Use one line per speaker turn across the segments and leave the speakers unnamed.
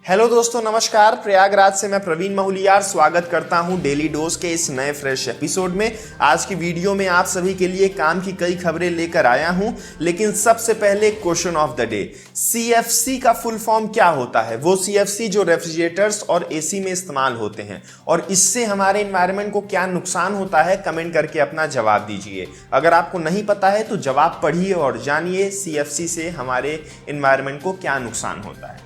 Hello दोस्तों, नमस्कार। प्रयागराज से मैं प्रवीण महूलियार स्वागत करता हूं डेली डोज के इस नए फ्रेश एपिसोड में। आज की वीडियो में आप सभी के लिए काम की कई खबरें लेकर आया हूं, लेकिन सबसे पहले question of the day. CFC का फुल फॉर्म क्या होता है? वो सीएफसी जो रेफ्रिजरेटर्स और एसी में इस्तेमाल होते हैं, और इससे हमारे एनवायरनमेंट को क्या नुकसान होता है, कमेंट करके अपना जवाब दीजिए। अगर आपको नहीं पता है तो जवाब पढ़िए और जानिए सीएफसी से हमारे एनवायरनमेंट को क्या नुकसान होता है।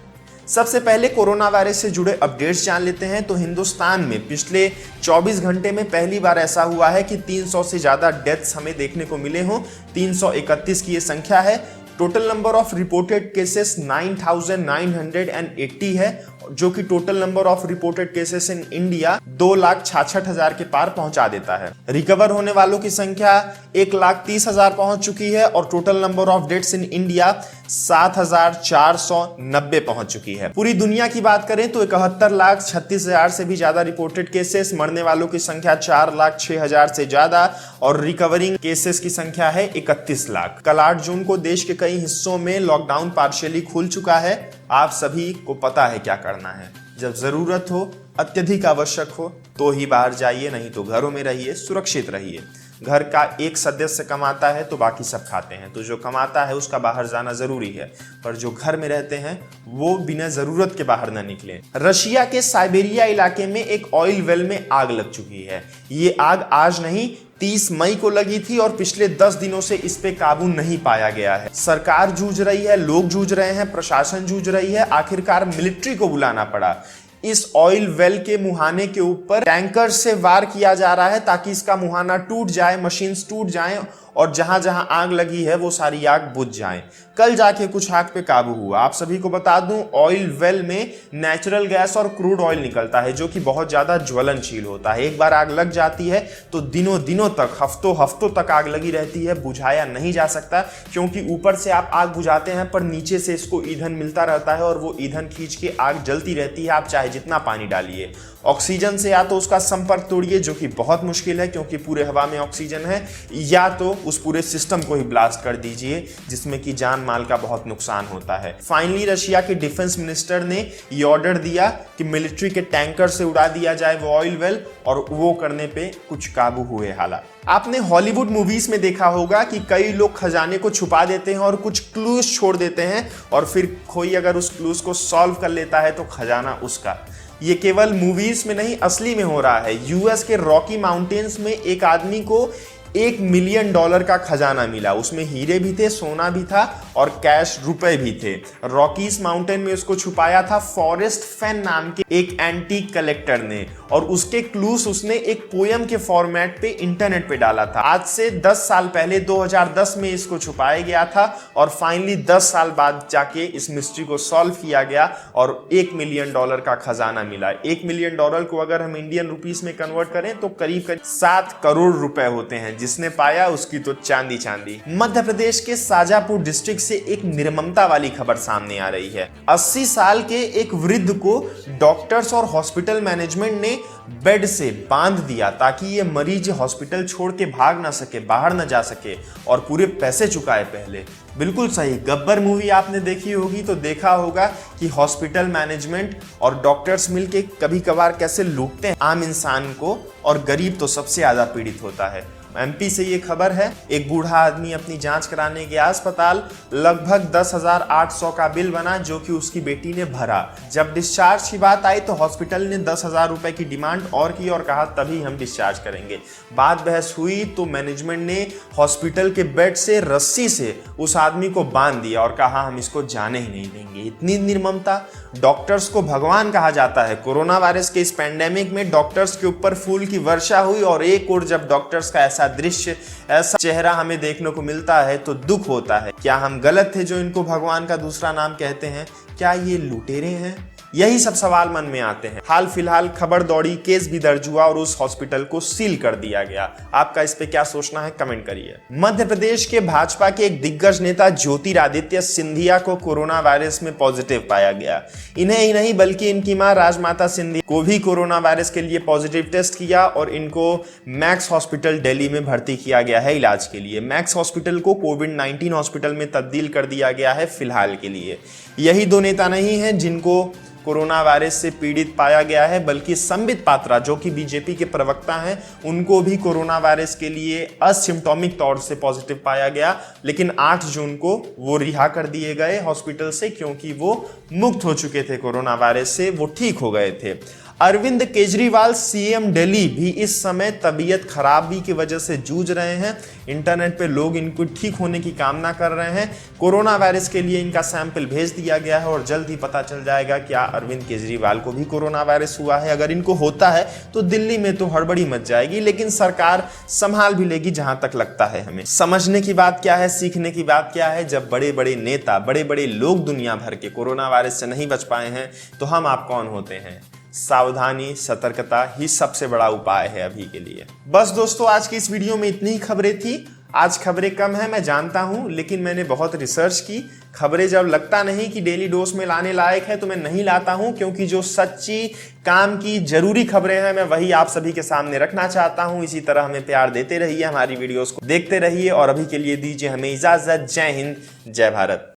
सबसे पहले कोरोना वायरस से जुड़े अपडेट्स जान लेते हैं। तो हिंदुस्तान में पिछले 24 घंटे में पहली बार ऐसा हुआ है कि 300 से ज़्यादा डेथ्स हमें देखने को मिले हों। 331 की ये संख्या है। Total number of reported cases 9,980 है, जो कि total number of reported cases in India 2,66,000 के पार पहुंचा देता है। रिकवर होने वालों की संख्या 1,30,000 पहुंच चुकी है और total number of deaths in India 7,490 पहुंच चुकी है। पूरी दुनिया की बात करें तो 71,36,000 से भी ज्यादा रिपोर्टेड केसेस, मरने वालों की संख्या 4,06,000 से ज्यादा और रिकवरिंग केसेस की संख्या है 31 लाख। कल 8 जून को देश के कई हिस्सों में लॉकडाउन पार्शियली खुल चुका है। आप सभी को पता है क्या करना है। जब जरूरत हो, अत्यधिक आवश्यक हो तो ही बाहर जाइए, नहीं तो घरों में रहिए, सुरक्षित रहिए। घर का एक सदस्य कमाता है तो बाकी सब खाते हैं, तो जो कमाता है उसका बाहर जाना जरूरी है, पर जो घर में रहते हैं वो बिना जरूरत के बाहर न निकलें। रशिया के साइबेरिया इलाके में एक ऑयल वेल में आग लग चुकी है। ये आग आज नहीं, 30 मई को लगी थी और पिछले 10 दिनों से इस पे काबू नहीं पाया गया है। सरकार जूझ रही है, लोग जूझ रहे हैं, प्रशासन जूझ रही है, आखिरकार मिलिट्री को बुलाना पड़ा। इस ऑयल वेल के मुहाने के ऊपर टैंकर से वार किया जा रहा है ताकि इसका मुहाना टूट जाए, मशीन्स टूट जाएं और जहां जहां आग लगी है वो सारी आग बुझ जाए। कल जाके कुछ आग पे काबू हुआ। आप सभी को बता दूं, ऑयल वेल में नेचुरल गैस और क्रूड ऑयल निकलता है जो कि बहुत ज्यादा ज्वलनशील होता है। एक बार आग लग जाती है तो दिनों दिनों तक, हफ्तों हफ्तों तक आग लगी रहती है, बुझाया नहीं जा सकता, क्योंकि ऊपर से आप आग बुझाते हैं पर नीचे से इसको ईंधन मिलता रहता है और वो ईंधन खींच के आग जलती रहती है। आप चाहे जितना पानी डालिए, ऑक्सीजन से या तो उसका संपर्क तोड़िए, जो कि बहुत मुश्किल है क्योंकि पूरे हवा में ऑक्सीजन है, या तो उस पूरे सिस्टम को ही ब्लास्ट कर दीजिए, जिसमें कि जान माल का बहुत नुकसान होता है। फाइनली रशिया के डिफेंस मिनिस्टर ने ये ऑर्डर दिया कि मिलिट्री के टैंकर से उड़ा दिया जाए वो ऑयल वेल, और वो करने पे कुछ काबू हुए हालात। आपने हॉलीवुड मूवीज में देखा होगा कि कई लोग खजाने को छुपा देते हैं और कुछ क्लूज छोड़ देते हैं, और फिर कोई अगर उस क्लूज को सॉल्व कर लेता है तो खजाना उसका। ये केवल मूवीज में नहीं, असली में हो रहा है। यूएस के रॉकी माउंटेन्स में एक आदमी को $1 मिलियन का खजाना मिला। उसमें हीरे भी थे, सोना भी था और कैश रुपए भी थे। रॉकीज माउंटेन में उसको छुपाया था फॉरेस्ट फैन नाम के एक एंटीक कलेक्टर ने, और उसके क्लूस उसने एक पोयम के फॉर्मेट पे इंटरनेट पे डाला था। आज से 10 साल पहले 2010 में इसको छुपाया गया था और फाइनली 10 साल बाद जाके इस मिस्ट्री को सॉल्व किया गया और $1 मिलियन का खजाना मिला। $1 मिलियन को अगर हम इंडियन रुपीस में कन्वर्ट करें तो करीब करीब 7 करोड़ रुपए होते हैं। जिसने पाया उसकी तो चांदी चांदी। मध्य प्रदेश के शाजापुर डिस्ट्रिक्ट से एक निर्ममता वाली खबर सामने आ रही है। 80 साल के एक वृद्ध को डॉक्टर्स और हॉस्पिटल मैनेजमेंट ने बेड से बांध दिया ताकि ये मरीज हॉस्पिटल छोड़ के भाग ना सके, बाहर ना जा सके, और पूरे पैसे चुकाए पहले। बिल्कुल सही। गब्बर मूवी आपने देखी होगी तो देखा होगा कि हॉस्पिटल मैनेजमेंट और डॉक्टर्स मिलके कभी कभार कैसे लूटते हैं आम इंसान को, और गरीब तो सबसे ज्यादा पीड़ित होता है। एमपी से ये खबर है। एक बूढ़ा आदमी अपनी जांच कराने गया अस्पताल, लगभग 10,800 का बिल बना जो कि उसकी बेटी ने भरा। जब डिस्चार्ज की बात आई तो हॉस्पिटल ने 10,000 रुपए की डिमांड और की और कहा तभी हम डिस्चार्ज करेंगे। बात बहस हुई तो मैनेजमेंट ने हॉस्पिटल के बेड से रस्सी से उस आदमी को बांध दिया और कहा हम इसको जाने ही नहीं देंगे। इतनी निर्ममता। डॉक्टर्स को भगवान कहा जाता है। कोरोना वायरस के इस पैंडेमिक में डॉक्टर्स के ऊपर फूल की वर्षा हुई, और एक और जब डॉक्टर्स का ऐसा दृश्य, ऐसा चेहरा हमें देखने को मिलता है तो दुख होता है। क्या हम गलत थे जो इनको भगवान का दूसरा नाम कहते हैं? क्या ये लुटेरे हैं? यही सब सवाल मन में आते हैं। हाल फिलहाल खबर दौड़ी, केस भी दर्ज हुआ और उस हॉस्पिटल को सील कर दिया गया। आपका इस पे क्या सोचना है, कमेंट करिए। मध्य प्रदेश के भाजपा के एक दिग्गज नेता ज्योतिरादित्य सिंधिया को कोरोना वायरस में पॉजिटिव पाया गया। इन्हें ही नहीं बल्कि इनकी मां राजमाता सिंधिया को भी कोरोना वायरस के लिए पॉजिटिव टेस्ट किया और इनको मैक्स हॉस्पिटल दिल्ली में भर्ती किया गया है इलाज के लिए। मैक्स हॉस्पिटल को कोविड-19 हॉस्पिटल में तब्दील कर दिया गया है फिलहाल के लिए। यही दो नेता नहीं हैं जिनको कोरोना वायरस से पीड़ित पाया गया है, बल्कि संबित पात्रा जो कि बीजेपी के प्रवक्ता हैं, उनको भी कोरोना वायरस के लिए असिम्प्टोमिक तौर से पॉजिटिव पाया गया। लेकिन 8 जून को वो रिहा कर दिए गए हॉस्पिटल से, क्योंकि वो मुक्त हो चुके थे कोरोना वायरस से, वो ठीक हो गए थे। अरविंद केजरीवाल सीएम दिल्ली भी इस समय तबीयत खराबी की वजह से जूझ रहे हैं। इंटरनेट पे लोग इनको ठीक होने की कामना कर रहे हैं। कोरोना वायरस के लिए इनका सैंपल भेज दिया गया है और जल्द ही पता चल जाएगा क्या अरविंद केजरीवाल को भी कोरोना वायरस हुआ है। अगर इनको होता है तो दिल्ली में तो हड़बड़ी मच जाएगी, लेकिन सरकार संभाल भी लेगी जहां तक लगता है हमें। समझने की बात क्या है, सीखने की बात क्या है, जब बड़े बड़े नेता, बड़े बड़े लोग दुनिया भर के कोरोना वायरस से नहीं बच पाए हैं तो हम आप कौन होते हैं। सावधानी, सतर्कता ही सबसे बड़ा उपाय है अभी के लिए। बस दोस्तों, आज की इस वीडियो में इतनी ही खबरें थी। आज खबरें कम है मैं जानता हूं, लेकिन मैंने बहुत रिसर्च की। खबरें जब लगता नहीं कि डेली डोज में लाने लायक है तो मैं नहीं लाता हूं, क्योंकि जो सच्ची काम की जरूरी खबरें हैं मैं वही आप सभी के सामने रखना चाहता हूं। इसी तरह हमें प्यार देते रहिए, हमारी वीडियोस को देखते रहिए और अभी के लिए दीजिए हमें इजाजत। जय हिंद, जय भारत।